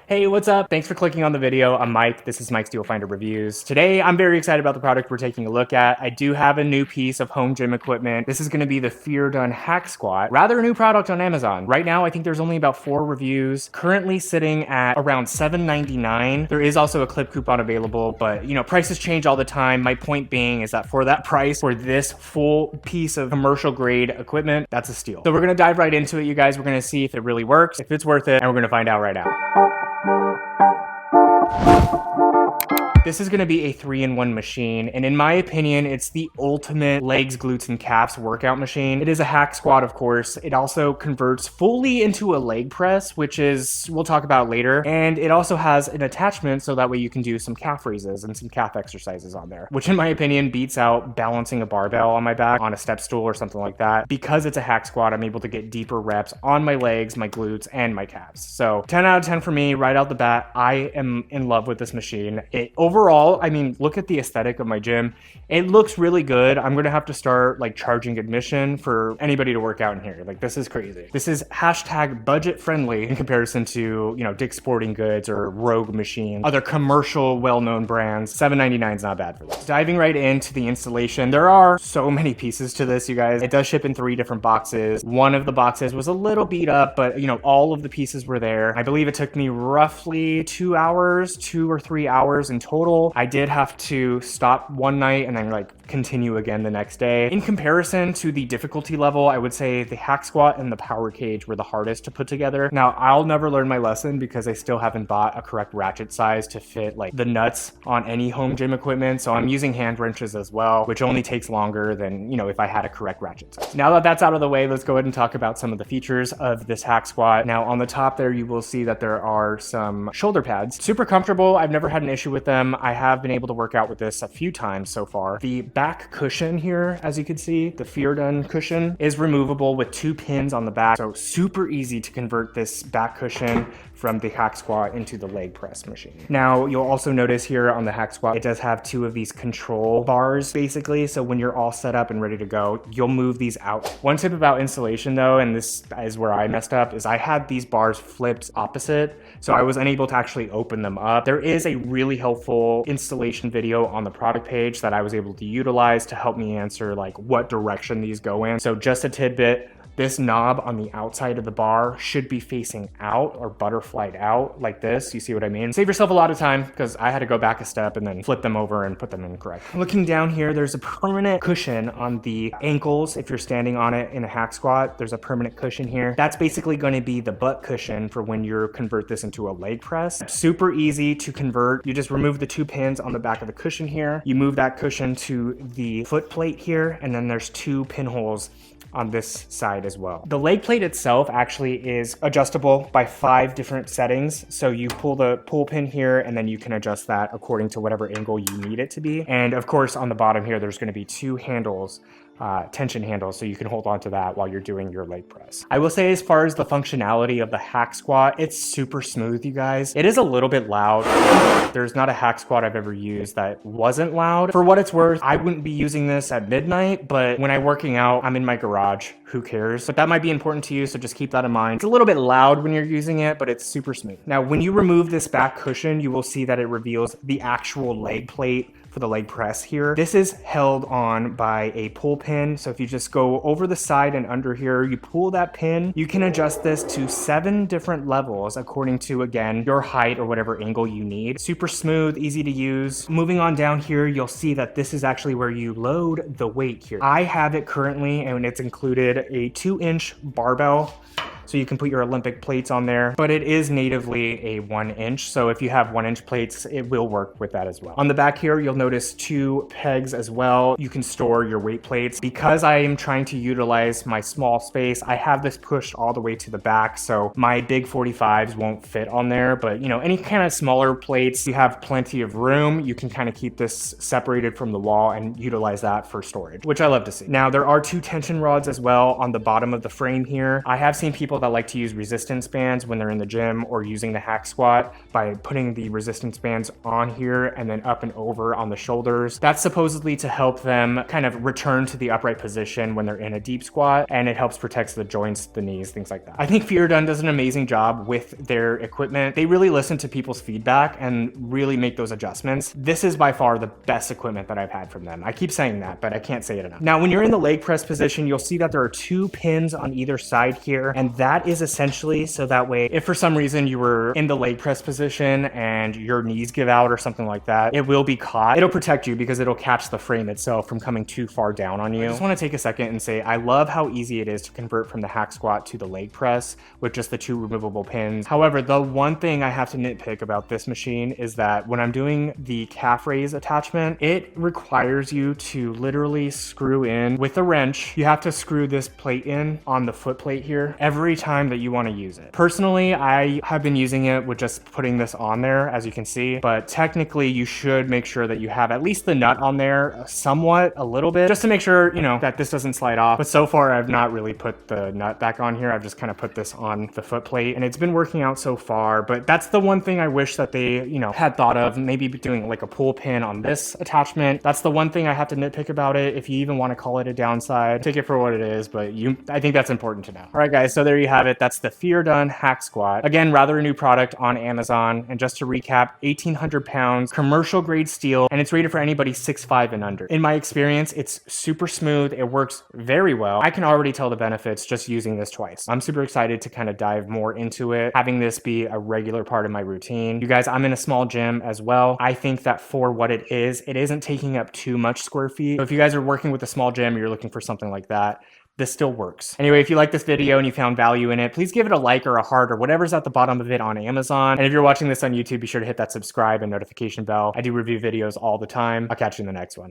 Hey, what's up? Thanks for clicking on the video. I'm Mike. This is Mike's Deal Finder Reviews. Today, I'm very excited about the product we're taking a look at. I do have a new piece of home gym equipment. This is going to be the FEIERDUN Hack Squat. Rather a new product on Amazon. Right now, I think there's only about 4 reviews. Currently sitting at around $7.99. There is also a clip coupon available, but prices change all the time. My point being is that for that price, for this full piece of commercial grade equipment, that's a steal. So we're going to dive right into it, you guys. We're going to see if it really works, if it's worth it, and we're going to find out right now. This is going to be a 3-in-1 machine, and in my opinion, it's the ultimate legs, glutes, and calves workout machine. It is a hack squat, of course. It also converts fully into a leg press, which we'll talk about later. And it also has an attachment so that way you can do some calf raises and some calf exercises on there, which in my opinion beats out balancing a barbell on my back on a step stool or something like that. Because it's a hack squat, I'm able to get deeper reps on my legs, my glutes, and my calves. So 10 out of 10 for me right out the bat. I am in love with this machine. Overall, I mean, look at the aesthetic of my gym. It looks really good. I'm gonna have to start charging admission for anybody to work out in here. This is crazy. This is hashtag budget friendly in comparison to, Dick's Sporting Goods or Rogue Machine, other commercial well-known brands. $7.99 is not bad for this. Diving right into the installation, there are so many pieces to this, you guys. It does ship in 3 different boxes. One of the boxes was a little beat up, but all of the pieces were there. I believe it took me roughly 2 or 3 hours in total. I did have to stop one night and then continue again the next day. In comparison to the difficulty level, I would say the hack squat and the power cage were the hardest to put together. Now, I'll never learn my lesson because I still haven't bought a correct ratchet size to fit the nuts on any home gym equipment. So I'm using hand wrenches as well, which only takes longer than, if I had a correct ratchet size. Now that that's out of the way, let's go ahead and talk about some of the features of this hack squat. Now on the top there, you will see that there are some shoulder pads. Super comfortable. I've never had an issue with them. I have been able to work out with this a few times so far. The back cushion here, as you can see, the FEIERDUN cushion is removable with 2 pins on the back. So super easy to convert this back cushion from the hack squat into the leg press machine. Now, you'll also notice here on the hack squat, it does have 2 of these control bars, basically. So when you're all set up and ready to go, you'll move these out. One tip about installation though, and this is where I messed up, is I had these bars flipped opposite. So I was unable to actually open them up. There is a really helpful installation video on the product page that I was able to utilize to help me answer what direction these go in. So just a tidbit, this knob on the outside of the bar should be facing out or butterflied out like this. You see what I mean? Save yourself a lot of time because I had to go back a step and then flip them over and put them in correct. Looking down here, there's a permanent cushion on the ankles. If you're standing on it in a hack squat, there's a permanent cushion here. That's basically going to be the butt cushion for when you convert this into a leg press. Super easy to convert. You just remove the 2 pins on the back of the cushion here. You move that cushion to the foot plate here, and then there's 2 pinholes on this side as well. The leg plate itself actually is adjustable by 5 different settings. So you pull the pull pin here and then you can adjust that according to whatever angle you need it to be. And of course on the bottom here, there's going to be 2 handles, tension handles, so you can hold on to that while you're doing your leg press. I will say as far as the functionality of the hack squat, it's super smooth, you guys. It is a little bit loud. There's not a hack squat I've ever used that wasn't loud. For what it's worth, I wouldn't be using this at midnight, but when I'm working out, I'm in my garage. Who cares? But that might be important to you, so just keep that in mind. It's a little bit loud when you're using it, but it's super smooth. Now, when you remove this back cushion, you will see that it reveals the actual leg plate for the leg press here. This is held on by a pull pin. So if you just go over the side and under here, you pull that pin, you can adjust this to 7 different levels according to, again, your height or whatever angle you need. Super smooth, easy to use. Moving on down here, you'll see that this is actually where you load the weight here. I have it currently, and it's included a 2-inch barbell. So you can put your Olympic plates on there, but it is natively a 1-inch. So if you have 1-inch plates, it will work with that as well. On the back here, you'll notice 2 pegs as well. You can store your weight plates. Because I am trying to utilize my small space, I have this pushed all the way to the back. So my big 45s won't fit on there, but any kind of smaller plates, you have plenty of room. You can kind of keep this separated from the wall and utilize that for storage, which I love to see. Now there are 2 tension rods as well on the bottom of the frame here. I have seen people people that like to use resistance bands when they're in the gym or using the hack squat by putting the resistance bands on here and then up and over on the shoulders. That's supposedly to help them kind of return to the upright position when they're in a deep squat, and it helps protect the joints, the knees, things like that. I think FEIERDUN does an amazing job with their equipment. They really listen to people's feedback and really make those adjustments. This is by far the best equipment that I've had from them. I keep saying that, but I can't say it enough. Now, when you're in the leg press position, you'll see that there are 2 pins on either side here, and that is essentially so that way, if for some reason you were in the leg press position and your knees give out or something like that, it will be caught. It'll protect you because it'll catch the frame itself from coming too far down on you. I just want to take a second and say I love how easy it is to convert from the hack squat to the leg press with just the 2 removable pins. However, the one thing I have to nitpick about this machine is that when I'm doing the calf raise attachment, it requires you to literally screw in with a wrench. You have to screw this plate in on the foot plate here every time that you want to use it. Personally, I have been using it with just putting this on there, as you can see, but technically you should make sure that you have at least the nut on there somewhat, a little bit, just to make sure, you know, that this doesn't slide off. But so far I've not really put the nut back on here. I've just kind of put this on the foot plate and it's been working out so far. But that's the one thing I wish that they, you know, had thought of, maybe doing like a pull pin on this attachment. That's the one thing I have to nitpick about it. If you even want to call it a downside, take it for what it is, but I think that's important to know. All right, guys, so there you have it. That's the FEIERDUN hack squat. Again, rather a new product on Amazon. And just to recap, 1,800 pounds, commercial grade steel, and it's rated for anybody 6'5" and under. In my experience, it's super smooth. It works very well. I can already tell the benefits just using this twice. I'm super excited to kind of dive more into it, having this be a regular part of my routine. You guys, I'm in a small gym as well. I think that for what it isn't taking up too much square feet. So if you guys are working with a small gym, you're looking for something like that, this still works. Anyway, if you like this video and you found value in it, please give it a like or a heart or whatever's at the bottom of it on Amazon. And if you're watching this on YouTube, be sure to hit that subscribe and notification bell. I do review videos all the time. I'll catch you in the next one.